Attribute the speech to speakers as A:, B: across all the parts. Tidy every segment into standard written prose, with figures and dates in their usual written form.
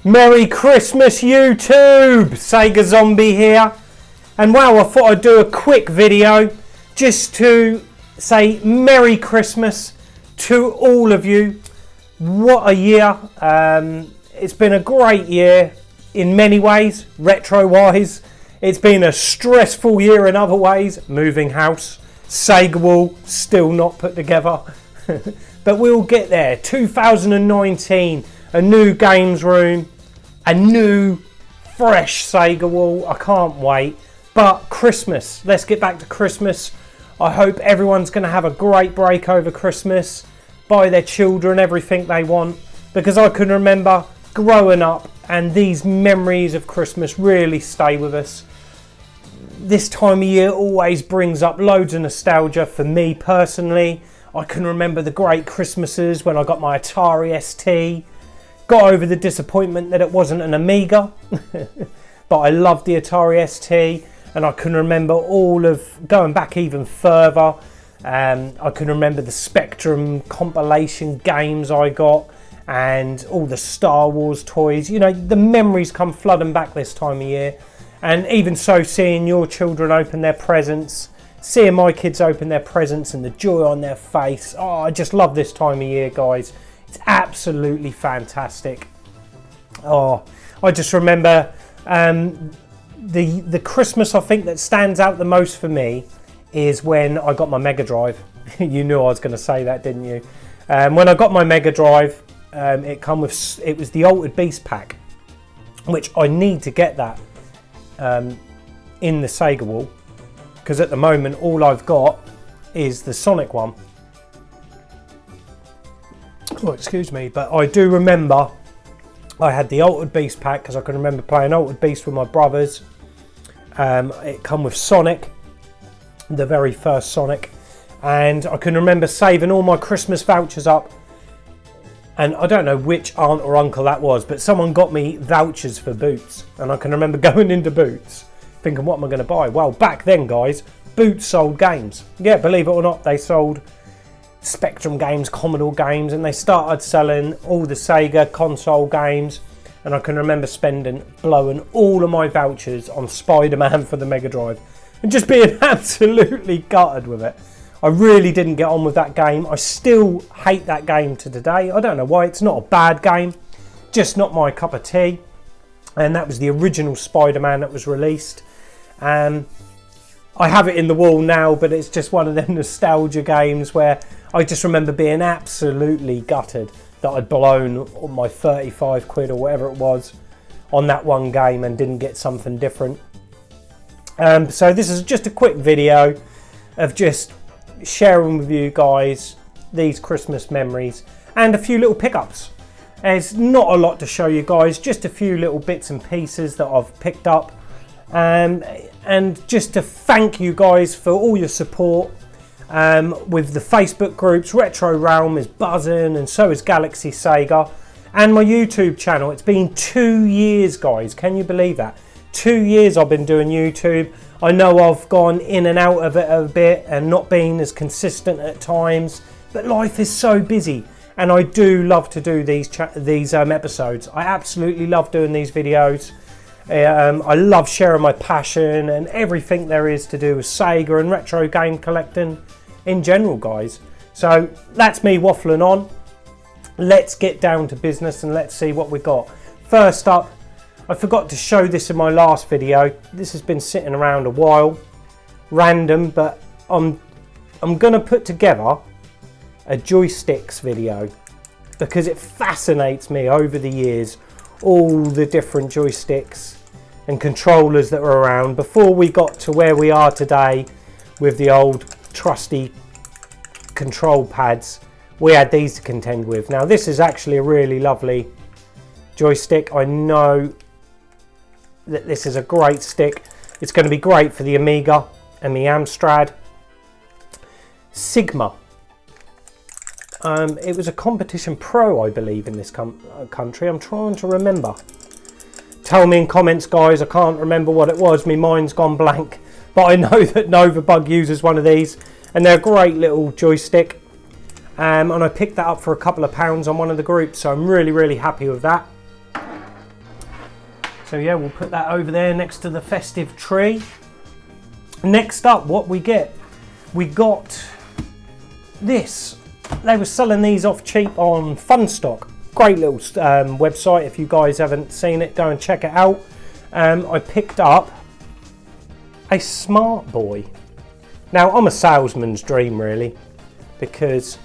A: Merry Christmas YouTube! Sega Zombie here, and wow, I thought I'd do a quick video just to say Merry Christmas to all of you. What a year. It's been a great year in many ways, retro wise. It's been a stressful year in other ways. Moving house, Sega wall still not put together, but we'll get there. 2019, a new games room, a new fresh Sega wall. I can't wait. But Christmas, let's get back to Christmas. I hope everyone's going to have a great break over Christmas, buy their children everything they want, because I can remember growing up and these memories of Christmas really stay with us. This time of year always brings up loads of nostalgia for me personally. I can remember the great Christmases when I got my Atari ST. Got over the disappointment that it wasn't an Amiga, but I loved the Atari ST, and I can remember all of going back even further. I can remember the Spectrum compilation games I got and all the Star Wars toys. You know, the memories come flooding back this time of year, and even so, seeing your children open their presents, seeing my kids open their presents and the joy on their face. Oh, I just love this time of year, guys. It's absolutely fantastic. Oh, I just remember the Christmas I think that stands out the most for me is when I got my Mega Drive. You knew I was going to say that, didn't you? When I got my Mega Drive, it was the Altered Beast pack, which I need to get that in the Sega wall, because at the moment all I've got is the Sonic one. Oh, excuse me, but I do remember I had the Altered Beast pack because I can remember playing Altered Beast with my brothers. It come with Sonic, the very first Sonic, and I can remember saving all my Christmas vouchers up, and I don't know which aunt or uncle that was, but someone got me vouchers for Boots, and I can remember going into Boots thinking, what am I going to buy? Well, back then, guys, Boots sold games. Yeah, believe it or not, they sold Spectrum games, Commodore games, and they started selling all the Sega console games, and I can remember blowing all of my vouchers on Spider-Man for the Mega Drive and just being absolutely gutted with it. I really didn't get on with that game. I still hate that game to today. I don't know why. It's not a bad game, just not my cup of tea. And that was the original Spider-Man that was released. I have it in the wall now, but it's just one of them nostalgia games where I just remember being absolutely gutted that I'd blown my 35 quid or whatever it was on that one game and didn't get something different. So this is just a quick video of just sharing with you guys these Christmas memories and a few little pickups. There's not a lot to show you guys, just a few little bits and pieces that I've picked up. And just to thank you guys for all your support with the Facebook groups. Retro Realm is buzzing, and so is Galaxy Sega, and my YouTube channel. It's been 2 years, guys. Can you believe that? 2 years I've been doing YouTube. I know I've gone in and out of it a bit and not been as consistent at times, but life is so busy, and I do love to do these episodes. I absolutely love doing these videos. I love sharing my passion and everything there is to do with Sega and retro game collecting in general, guys. So that's me waffling on. Let's get down to business and let's see what we got. First up, I forgot to show this in my last video. This has been sitting around a while, random, but I'm going to put together a joysticks video because it fascinates me over the years, all the different joysticks and controllers that were around before we got to where we are today with the old trusty control pads. We had these to contend with. Now this is actually a really lovely joystick. I know that this is a great stick. It's going to be great for the Amiga and the Amstrad. Sigma. It was a Competition Pro, I believe, in this country. I'm trying to remember. Tell me in comments, guys. I can't remember what it was. My mind's gone blank. But I know that Novabug uses one of these, and they're a great little joystick. And I picked that up for a couple of pounds on one of the groups, so I'm really, really happy with that. So yeah, we'll put that over there next to the festive tree. Next up, what we get? We got this. They were selling these off cheap on Funstock. Great little website. If you guys haven't seen it, go and check it out. I picked up a Smartboy. Now, I'm a salesman's dream, really, because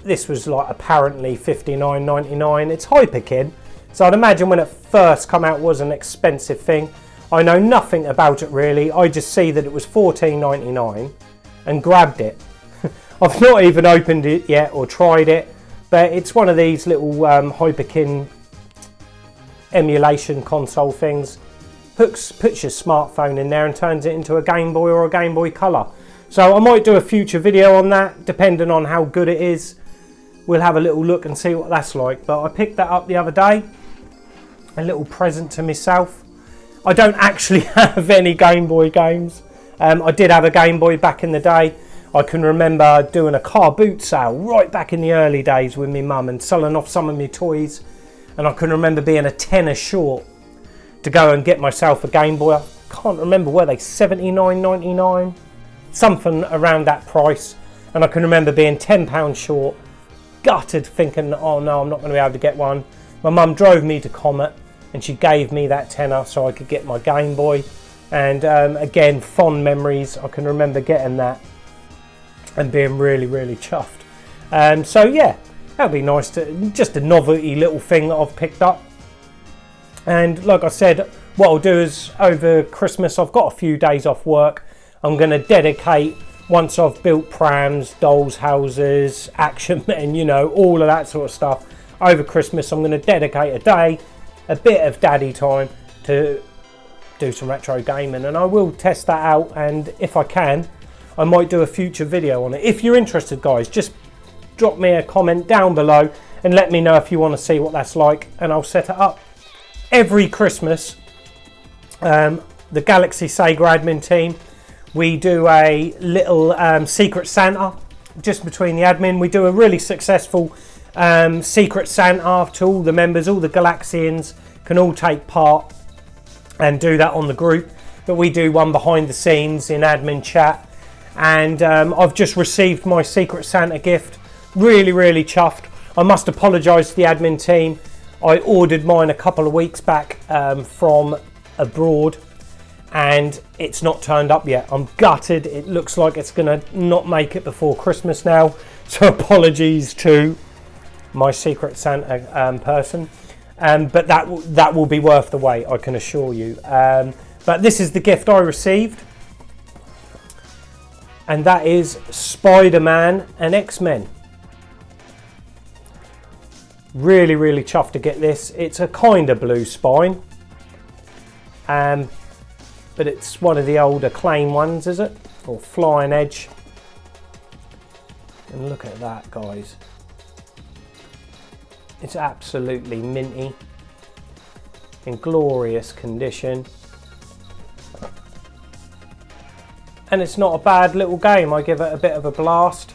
A: this was like apparently $59.99. It's Hyperkin, so I'd imagine when it first come out was an expensive thing. I know nothing about it really. I just see that it was $14.99 and grabbed it. I've not even opened it yet or tried it, but it's one of these little Hyperkin emulation console things. Puts your smartphone in there and turns it into a Game Boy or a Game Boy Color. So I might do a future video on that, depending on how good it is. We'll have a little look and see what that's like. But I picked that up the other day, a little present to myself. I don't actually have any Game Boy games. I did have a Game Boy back in the day. I can remember doing a car boot sale right back in the early days with my mum and selling off some of my toys. And I can remember being a tenner short to go and get myself a Game Boy. I can't remember, were they $79.99? Something around that price. And I can remember being £10 short, gutted, thinking, oh no, I'm not going to be able to get one. My mum drove me to Comet and she gave me that tenner so I could get my Game Boy. And again, fond memories. I can remember getting that and being really, really chuffed. So yeah, that'd be nice to, just a novelty little thing that I've picked up. And like I said, what I'll do is over Christmas, I've got a few days off work. I'm going to dedicate, once I've built prams, dolls houses, action men, you know, all of that sort of stuff. Over Christmas, I'm going to dedicate a day, a bit of daddy time to do some retro gaming. And I will test that out. And if I can, I might do a future video on it. If you're interested, guys, just drop me a comment down below and let me know if you want to see what that's like. And I'll set it up. Every Christmas, the Galaxy Sega admin team, we do a little Secret Santa just between the admin. We do a really successful Secret Santa to all the members, all the Galaxians can all take part and do that on the group. But we do one behind the scenes in admin chat. And I've just received my Secret Santa gift. Really, really chuffed. I must apologise to the admin team. I ordered mine a couple of weeks back from abroad and it's not turned up yet. I'm gutted. It looks like it's going to not make it before Christmas now. So apologies to my Secret Santa person. But that will be worth the wait, I can assure you. But this is the gift I received. And that is Spider-Man and X-Men. Really, really chuffed to get this. It's a kind of blue spine. But it's one of the old Acclaim ones, is it? Or Flying Edge. And look at that, guys. It's absolutely minty. In glorious condition. And it's not a bad little game. I give it a bit of a blast.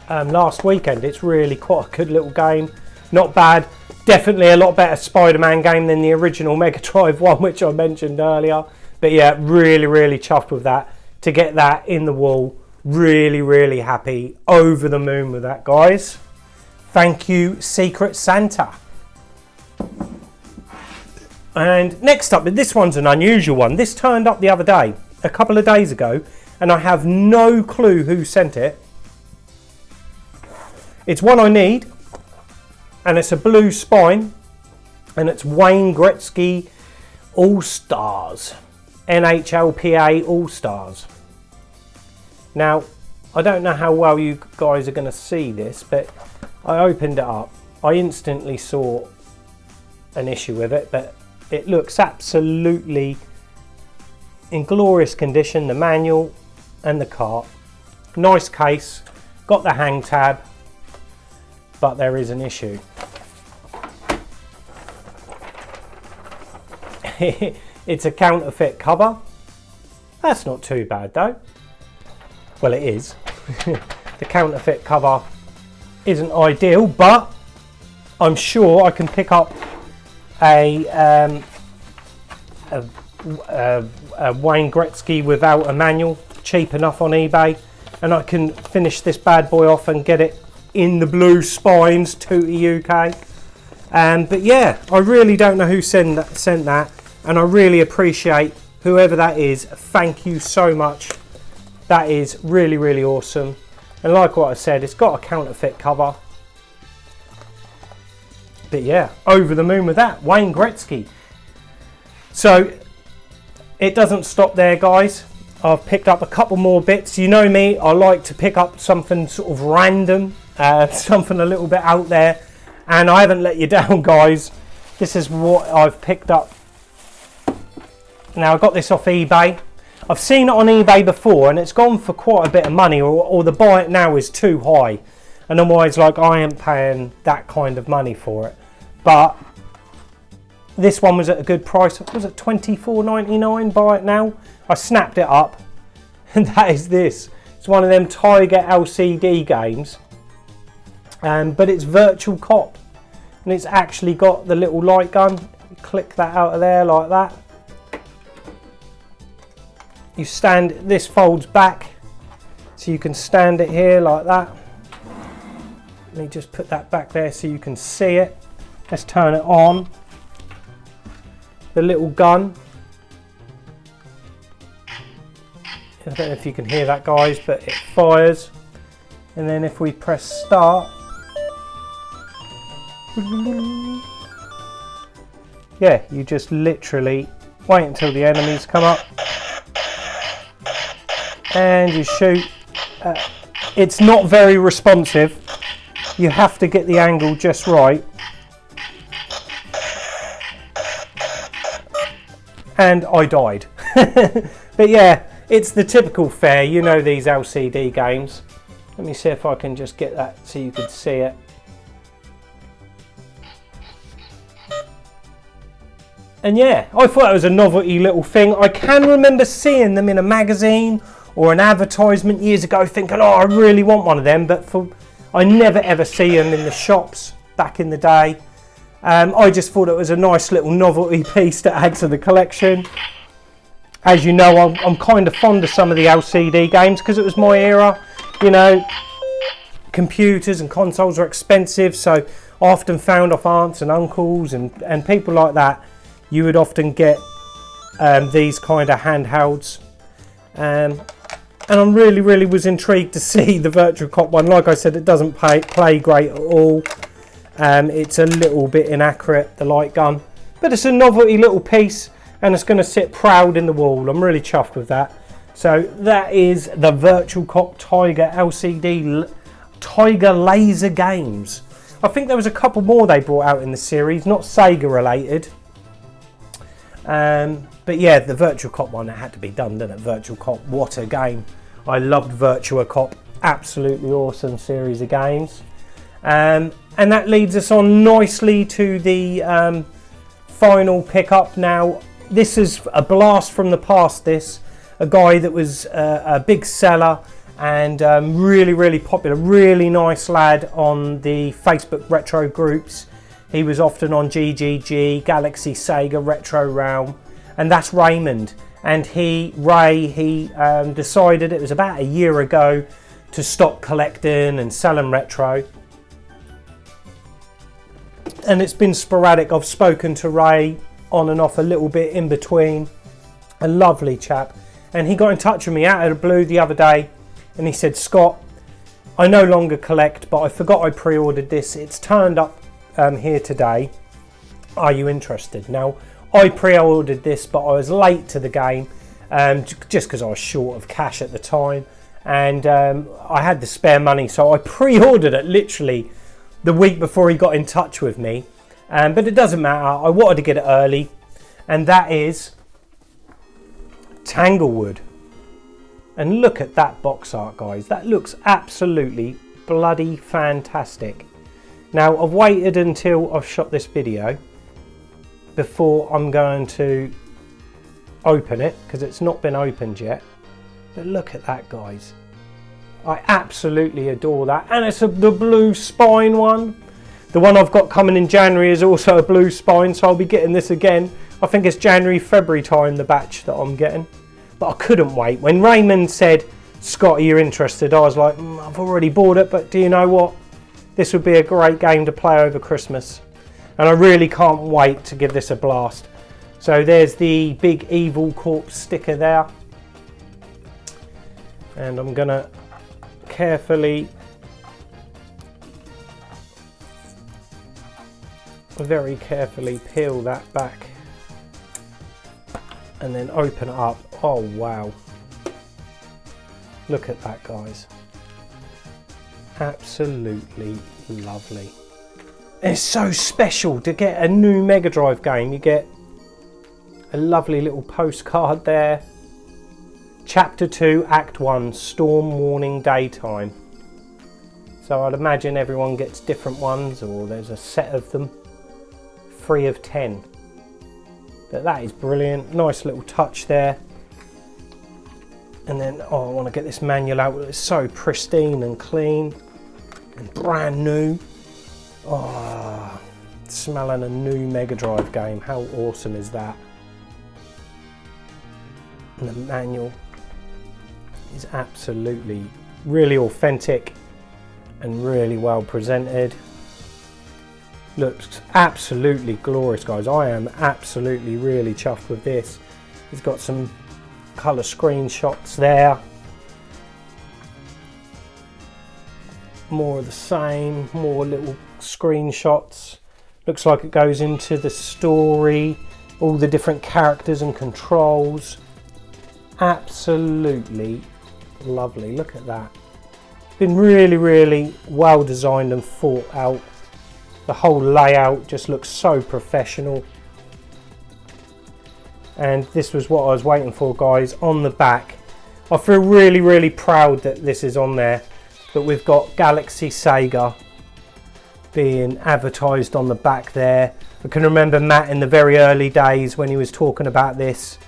A: Last weekend, it's really quite a good little game. Not bad. Definitely a lot better Spider-Man game than the original Mega Drive one, which I mentioned earlier. But yeah, really, really chuffed with that. To get that in the wall, really, really happy. Over the moon with that, guys. Thank you, Secret Santa. And next up, this one's an unusual one. This turned up the other day, a couple of days ago, and I have no clue who sent it. It's one I need, and it's a blue spine, and it's Wayne Gretzky All-Stars, NHLPA All-Stars. Now, I don't know how well you guys are going to see this, but I opened it up. I instantly saw an issue with it, but It looks absolutely in glorious condition, the manual and the cart. Nice case, got the hang tab, but there is an issue. It's a counterfeit cover. That's not too bad though. Well, it is. The counterfeit cover isn't ideal, but I'm sure I can pick up a Wayne Gretzky without a manual, cheap enough on eBay, and I can finish this bad boy off and get it in the blue spines to the UK. But yeah, I really don't know who sent that, and I really appreciate whoever that is. Thank you so much. That is really, really awesome. And like what I said, it's got a counterfeit cover. But yeah, over the moon with that. Wayne Gretzky. So it doesn't stop there, guys. I've picked up a couple more bits. You know me, I like to pick up something sort of random, something a little bit out there. And I haven't let you down, guys. This is what I've picked up. Now, I got this off eBay. I've seen it on eBay before, and it's gone for quite a bit of money, or the buy it now is too high. And I'm always like, I ain't paying that kind of money for it. But this one was at a good price. Was it $24.99? Buy it now. I snapped it up, and that is this. It's one of them Tiger LCD games, but it's Virtual Cop, and it's actually got the little light gun. You click that out of there like that. You stand, this folds back, so you can stand it here like that. Let me just put that back there so you can see it. Let's turn it on. The little gun. I don't know if you can hear that, guys, but it fires. And then if we press start, yeah, you just literally wait until the enemies come up and you shoot. It's not very responsive. You have to get the angle just right. And I died. But yeah, it's the typical fare. You know these LCD games. Let me see if I can just get that so you can see it. And yeah, I thought it was a novelty little thing. I can remember seeing them in a magazine or an advertisement years ago, thinking, oh, I really want one of them, but I never ever see them in the shops back in the day. I just thought it was a nice little novelty piece to add to the collection. As you know, I'm kind of fond of some of the LCD games because it was my era. You know, computers and consoles are expensive, so I often found off aunts and uncles and people like that, you would often get these kind of handhelds. And I really was intrigued to see the Virtual Cop one. Like I said, it doesn't play great at all. It's a little bit inaccurate, the light gun, but it's a novelty little piece, and it's going to sit proud in the wall. I'm really chuffed with that. So that is the Virtual Cop Tiger LCD Tiger Laser Games. I think there was a couple more they brought out in the series, not Sega related. But yeah, the Virtual Cop one, it had to be done, didn't it? Virtual Cop, what a game. I loved Virtua Cop, absolutely awesome series of games. And that leads us on nicely to the final pickup. Now, this is a blast from the past, this. A guy that was a big seller and really popular, really nice lad on the Facebook retro groups. He was often on GGG, Galaxy, Sega, Retro Realm, and that's Raymond. And Ray decided, it was about a year ago, to stop collecting and selling retro. And it's been sporadic. I've spoken to Ray on and off a little bit in between. A lovely chap. And he got in touch with me out of the blue the other day, and he said, Scott, I no longer collect, but I forgot I pre-ordered this. It's turned up here today. Are you interested? Now, I pre-ordered this, but I was late to the game just because I was short of cash at the time, and I had the spare money, so I pre-ordered it literally the week before he got in touch with me. But it doesn't matter. I wanted to get it early. and that is Tanglewood. And look at that box art, guys. That looks absolutely bloody fantastic. Now, I've waited until I've shot this video before I'm going to open it, because it's not been opened yet. But look at that, guys. I absolutely adore that. And it's the blue spine one. The one I've got coming in January is also a blue spine, so I'll be getting this again. I think it's January, February time, the batch that I'm getting. But I couldn't wait. When Raymond said, Scott, are you interested? I was like, I've already bought it, but do you know what? This would be a great game to play over Christmas. And I really can't wait to give this a blast. So there's the big evil corpse sticker there. And I'm going to carefully, very carefully peel that back. And then open it up. Oh, wow. Look at that, guys. Absolutely lovely. It's so special to get a new Mega Drive game. You get a lovely little postcard there. Chapter 2, Act 1, Storm Warning Daytime. So I'd imagine everyone gets different ones, or there's a set of them. 3 of 10. But that is brilliant. Nice little touch there. And then, oh, I want to get this manual out. It's so pristine and clean and brand new. Oh, smelling a new Mega Drive game. How awesome is that? And the manual is absolutely really authentic and really well presented. Looks absolutely glorious, guys. I am absolutely really chuffed with this. It's got some colour screenshots there. More of the same, more little screenshots. Looks like it goes into the story, all the different characters and controls. Absolutely lovely. Look at that. Been really, really well designed and thought out. The whole layout just looks so professional. And this was what I was waiting for, guys. On the back, I feel really, really proud that this is on there. But we've got Galaxy Sega being advertised on the back there. I can remember Matt in the very early days when he was talking about this.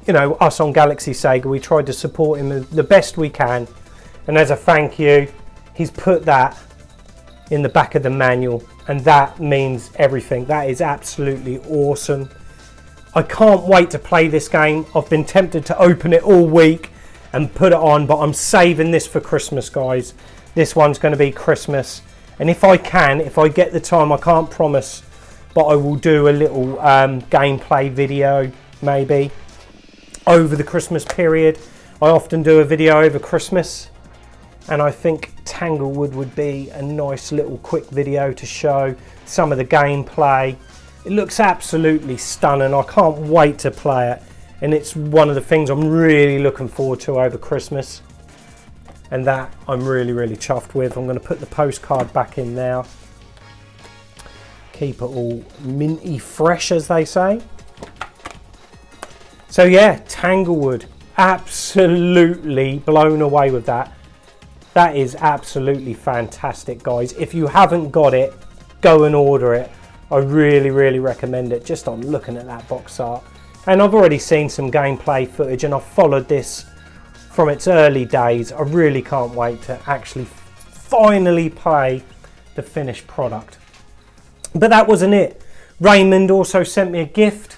A: You know, us on Galaxy Sega, we tried to support him the best we can. And as a thank you, he's put that in the back of the manual. And that means everything. That is absolutely awesome. I can't wait to play this game. I've been tempted to open it all week and put it on, but I'm saving this for Christmas, guys. This one's going to be Christmas. And if I can, if I get the time, I can't promise, but I will do a little gameplay video, maybe, over the Christmas period. I often do a video over Christmas, and I think Tanglewood would be a nice little quick video to show some of the gameplay. It looks absolutely stunning. I can't wait to play it. And it's one of the things I'm really looking forward to over Christmas. And that I'm really, really chuffed with. I'm going to put the postcard back in now. Keep it all minty fresh, as they say. So yeah, Tanglewood. Absolutely blown away with that. That is absolutely fantastic, guys. If you haven't got it, go and order it. I really, really recommend it, just on looking at that box art. And I've already seen some gameplay footage, and I've followed this from its early days. I really can't wait to actually finally play the finished product. But that wasn't it. Raymond also sent me a gift,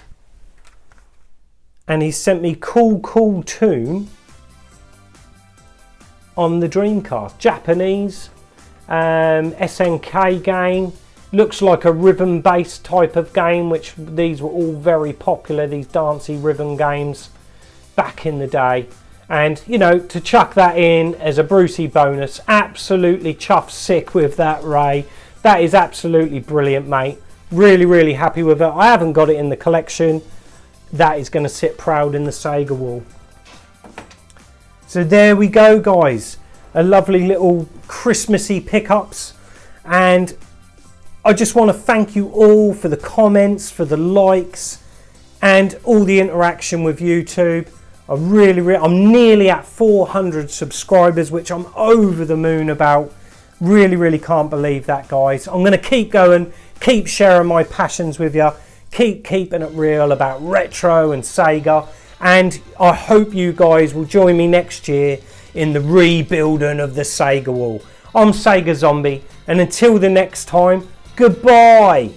A: and he sent me Cool Tune on the Dreamcast. Japanese SNK game. Looks like a rhythm-based type of game, which these were all very popular, these dancey rhythm games back in the day. And, you know, to chuck that in as a Brucey bonus, absolutely chuffed sick with that, Ray. That is absolutely brilliant, mate. Really, really happy with it. I haven't got it in the collection. That is going to sit proud in the Sega wall. So there we go, guys. A lovely little Christmassy pickups. And I just want to thank you all for the comments, for the likes, and all the interaction with YouTube. I'm nearly at 400 subscribers, which I'm over the moon about. Really can't believe that, guys. I'm going to keep going, keep sharing my passions with you, keeping it real about retro and Sega, and I hope you guys will join me next year in the rebuilding of the Sega wall. I'm Sega Zombie, and until the next time, goodbye.